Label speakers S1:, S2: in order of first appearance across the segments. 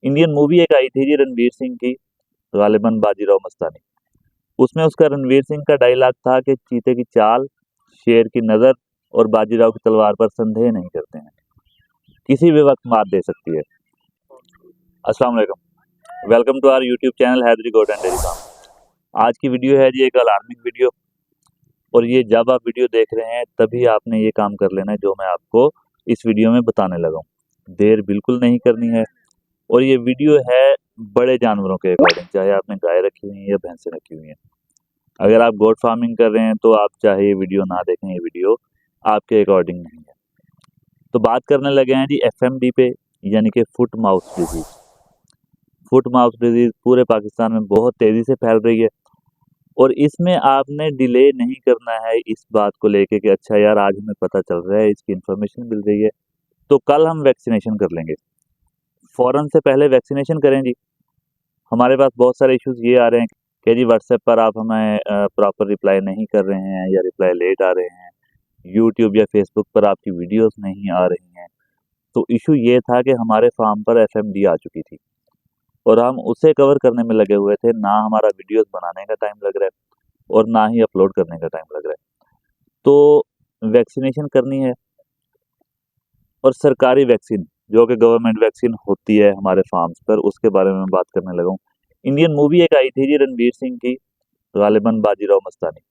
S1: Indian movie एक आई थी जी रणवीर सिंह की, गालिबन बाजीराव मस्तानी। उसमें उसका रणवीर सिंह का डायलॉग था कि चीते की चाल, शेर की नज़र और बाजीराव की तलवार पर संदेह नहीं करते हैं, किसी भी वक्त मात दे सकती है। अस्सलाम वालेकुम, welcome to our YouTube channel Haidari goat and dairy farm. आज की वीडियो है जी एक अलार्मिंग वीडियो, और ये जब आप वीडियो देख रहे हैं तभी आपने ये काम कर लेना है जो मैं आपको इस वीडियो में बताने लगा हूँ। देर बिल्कुल नहीं करनी है। और ये वीडियो है बड़े जानवरों के अकॉर्डिंग, चाहे आपने गाय रखी हुई है या भैंसें रखी हुई हैं। अगर आप गोट फार्मिंग कर रहे हैं तो आप चाहे ये वीडियो ना देखें, ये वीडियो आपके अकॉर्डिंग नहीं है। तो बात करने लगे हैं जी एफएमडी पे, यानी कि foot mouth disease. Foot mouth disease पूरे पाकिस्तान में बहुत तेज़ी से फैल रही है, और इसमें आपने डिले नहीं करना है इस बात को लेके कि अच्छा यार आज हमें पता चल रहा है, इसकी इन्फॉर्मेशन मिल रही है तो कल हम वैक्सीनेशन कर लेंगे। फ़ौरन से पहले वैक्सीनेशन करें जी। हमारे पास बहुत सारे इश्यूज़ ये आ रहे हैं कि जी व्हाट्सएप पर आप हमें प्रॉपर रिप्लाई नहीं कर रहे हैं या रिप्लाई लेट आ रहे हैं, यूट्यूब या फेसबुक पर आपकी वीडियोस नहीं आ रही हैं। तो इशू ये था कि हमारे फार्म पर एफएमडी आ चुकी थी और हम उसे कवर करने में लगे हुए थे। ना हमारा वीडियोस बनाने का टाइम लग रहा है और ना ही अपलोड करने का टाइम लग रहा है। तो वैक्सीनेशन करनी है, और सरकारी वैक्सीन जो कि गवर्नमेंट वैक्सीन होती है हमारे फार्म्स पर, उसके बारे में बात करने लगा हूँ। इंडियन मूवी एक आई थी जी रणवीर सिंह की, गालिबन बाजीराव मस्तानी।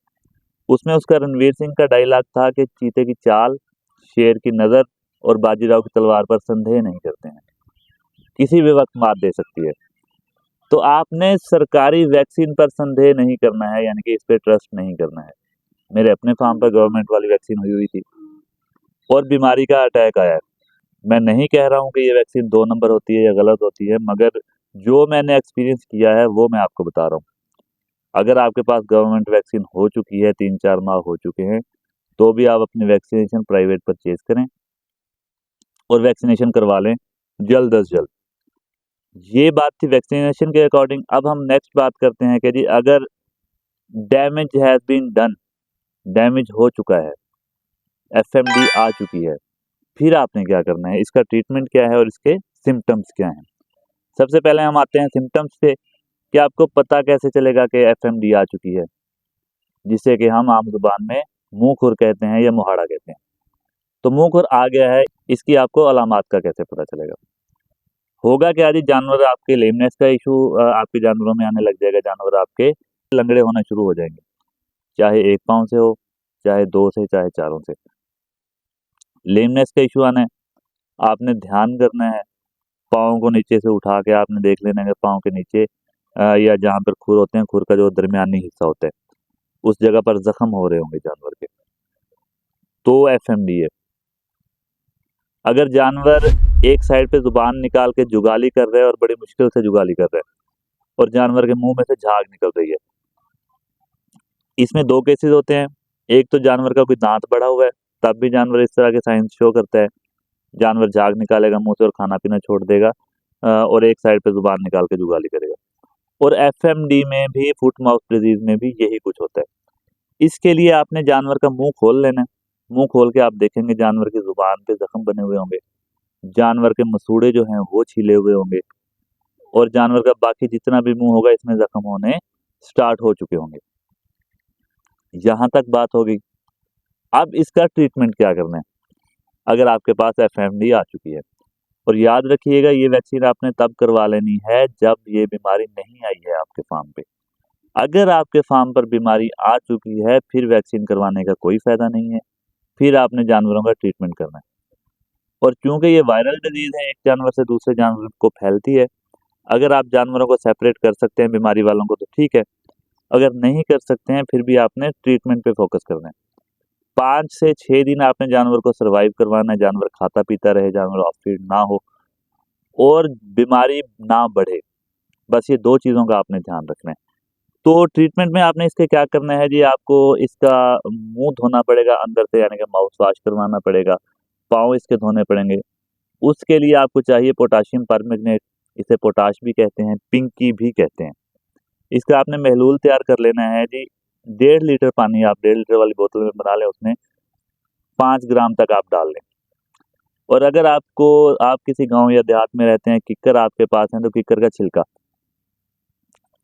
S1: उसमें उसका रणवीर सिंह का डायलॉग था कि चीते की चाल, शेर की नज़र और बाजीराव की तलवार पर संदेह नहीं करते हैं, किसी भी वक्त मात दे सकती है। तो आपने सरकारी वैक्सीन पर संदेह नहीं करना है, यानी कि इस पे ट्रस्ट नहीं करना है। मेरे अपने फार्म पर गवर्नमेंट वाली वैक्सीन हुई हुई थी और बीमारी का अटैक आया है। मैं नहीं कह रहा हूँ कि ये वैक्सीन 2 नंबर होती है या गलत होती है, मगर जो मैंने एक्सपीरियंस किया है वो मैं आपको बता रहा हूँ। अगर आपके पास गवर्नमेंट वैक्सीन हो चुकी है, 3-4 माह हो चुके हैं, तो भी आप अपनी वैक्सीनेशन प्राइवेट परचेज करें और वैक्सीनेशन करवा लें जल्द अज जल्द। ये बात थी वैक्सीनेशन के अकॉर्डिंग। अब हम नेक्स्ट बात करते हैं कि जी अगर damage has been done, damage हो चुका है, एफएमडी आ चुकी है, फिर आपने क्या करना है, इसका ट्रीटमेंट क्या है और इसके सिम्टम्स क्या हैं। सबसे पहले हम आते हैं सिम्टम्स पे कि आपको पता कैसे चलेगा कि एफएमडी आ चुकी है, जिसे कि हम आम जुबान में मुंह खुर कहते हैं या मुहाड़ा कहते हैं। तो मुंह खुर आ गया है, इसकी आपको अलामात का कैसे पता चलेगा। होगा क्या जी, जानवर आपके लेमनेस का इशू आपके जानवरों में आने लग जाएगा। जानवर आपके लंगड़े होना शुरू हो जाएंगे, चाहे एक पाँव से हो, चाहे दो से, चाहे चारों से। लेमनेस का इशू आना है, आपने ध्यान करना है, पाँव को नीचे से उठा के आपने देख लेना है कि पाँव के नीचे या जहाँ पर खुर होते हैं, खुर का जो दरमियानी हिस्सा होता है, उस जगह पर जख्म हो रहे होंगे जानवर के, तो एफएमडी है। अगर जानवर एक साइड पे जुबान निकाल के जुगाली कर रहा है और बड़ी मुश्किल से जुगाली कर रहा है और जानवर के मुंह में से झाग निकल रही है, इसमें 2 केसेस होते हैं। एक तो जानवर का कोई दांत बढ़ा हुआ है, तब भी जानवर इस तरह के साइंस शो करता है। जानवर झाग निकालेगा मुंह से और खाना पीना छोड़ देगा, और एक साइड पे जुबान निकाल के जुगाली करेगा। और एफएमडी में भी, फुट माउथ डिजीज में भी यही कुछ होता है। इसके लिए आपने जानवर का मुंह खोल लेना है। मुंह खोल के आप देखेंगे जानवर की जुबान पे जख्म बने हुए होंगे, जानवर के मसूड़े जो हैं वो छीले हुए होंगे, और जानवर का बाकी जितना भी मुंह होगा इसमें जख्म होने स्टार्ट हो चुके होंगे। यहाँ तक बात होगी। अब इसका ट्रीटमेंट क्या करना है अगर आपके पास एफएमडी आ चुकी है। और याद रखिएगा, ये वैक्सीन आपने तब करवा लेनी है जब ये बीमारी नहीं आई है आपके फार्म पे। अगर आपके फार्म पर बीमारी आ चुकी है फिर वैक्सीन करवाने का कोई फायदा नहीं है, फिर आपने जानवरों का ट्रीटमेंट करना है। और क्योंकि ये वायरल डिजीज है, एक जानवर से दूसरे जानवर को फैलती है, अगर आप जानवरों को सेपरेट कर सकते हैं बीमारी वालों को तो ठीक है, अगर नहीं कर सकते हैं फिर भी आपने ट्रीटमेंट पे फोकस करना है। 5 से 6 दिन आपने जानवर को सर्वाइव करवाना है, जानवर खाता पीता रहे, जानवर ऑफ फीड ना हो और बीमारी ना बढ़े। बस ये 2 चीज़ों का आपने ध्यान रखना है। तो ट्रीटमेंट में आपने इसके क्या करना है जी, आपको इसका मुँह धोना पड़ेगा अंदर से, यानी कि माउथ वॉश करवाना पड़ेगा, पाँव इसके धोने पड़ेंगे। उसके लिए आपको चाहिए पोटाशियम परमैंगनेट, इसे पोटाश भी कहते हैं, पिंकी भी कहते हैं। इसका आपने महलूल तैयार कर लेना है जी। 1.5 लीटर पानी आप 1.5 लीटर वाली बोतल में बना लें, उसमें 5 ग्राम तक आप डाल लें और अगर आप किसी गांव या देहात में रहते हैं, किक्कर आपके पास है, तो किक्कर का छिलका,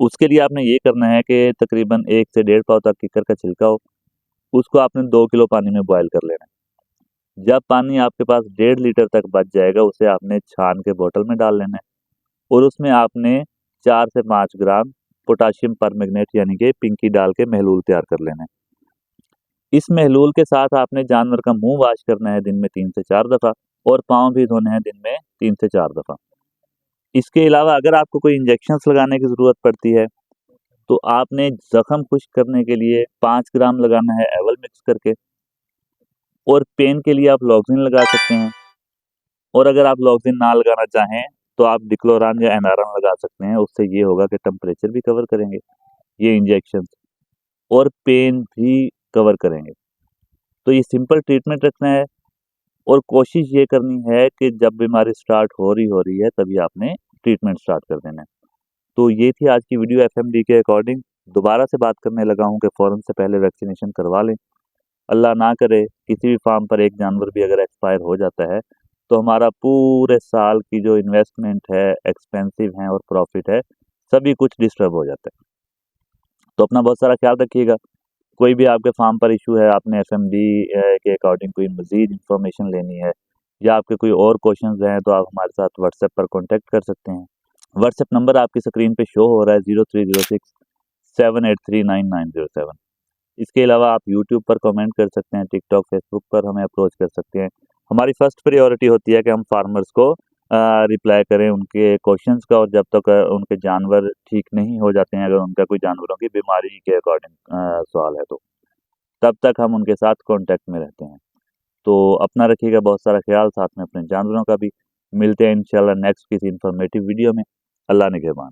S1: उसके लिए आपने ये करना है कि तकरीबन 1 से 1.5 पाव तक किक्कर का छिलका हो, उसको आपने 2 किलो पानी में बॉयल कर लेना है। जब पानी आपके पास 1.5 लीटर तक बच जाएगा, उसे आपने छान के बोतल में डाल लेना है और उसमें आपने 4 से 5 ग्राम पोटाशियम परमैंगनेट यानी कि पिंकी डाल के महलूल तैयार कर लेना है। इस महलूल के साथ आपने जानवर का मुंह वॉश करना है दिन में 3 से 4 दफ़ा और पाँव भी धोने हैं दिन में 3 से 4 दफ़ा। इसके अलावा अगर आपको कोई इंजेक्शंस लगाने की ज़रूरत पड़ती है, तो आपने ज़ख्म खुश्क करने के लिए 5 ग्राम लगाना है एवल मिक्स करके, और पेन के लिए आप लॉक्सिन लगा सकते हैं। और अगर आप लॉक्सिन ना लगाना चाहें, तो आप डिक्लोरान या एनारॉन लगा सकते हैं। उससे ये होगा कि टेम्परेचर भी कवर करेंगे ये इंजेक्शंस, और पेन भी कवर करेंगे। तो ये सिंपल ट्रीटमेंट रखना है और कोशिश ये करनी है कि जब बीमारी स्टार्ट हो रही है तभी आपने ट्रीटमेंट स्टार्ट कर देना है। तो ये थी आज की वीडियो एफएमडी के अकॉर्डिंग। दोबारा से बात करने लगा हूँ कि फ़ौरन से पहले वैक्सीनेशन करवा लें। अल्लाह ना करे किसी भी फार्म पर एक जानवर भी अगर एक्सपायर हो जाता है, तो हमारा पूरे साल की जो इन्वेस्टमेंट है, एक्सपेंसिव है और प्रॉफिट है, सभी कुछ डिस्टर्ब हो जाता है। तो अपना बहुत सारा ख्याल रखिएगा। कोई भी आपके फार्म पर इशू है, आपने एफएमडी के अकॉर्डिंग कोई मज़ीद इन्फॉर्मेशन लेनी है या आपके कोई और क्वेश्चंस हैं, तो आप हमारे साथ व्हाट्सएप पर कॉन्टैक्ट कर सकते हैं। व्हाट्सएप नंबर आपकी स्क्रीन पे शो हो रहा है 030678399907। इसके अलावा आप यूट्यूब पर कमेंट कर सकते हैं, टिकटॉक, फेसबुक पर हमें अप्रोच कर सकते हैं। हमारी फर्स्ट प्रायोरिटी होती है कि हम फार्मर्स को रिप्लाई करें उनके क्वेश्चंस का, और जब तक उनके जानवर ठीक नहीं हो जाते हैं, अगर उनका कोई जानवरों की बीमारी के अकॉर्डिंग सवाल है, तो तब तक हम उनके साथ कांटेक्ट में रहते हैं। तो अपना रखिएगा बहुत सारा ख्याल, साथ में अपने जानवरों का भी। मिलते हैं इंशाल्लाह नेक्स्ट किसी इन्फॉर्मेटिव वीडियो में। अल्लाह निगहबान।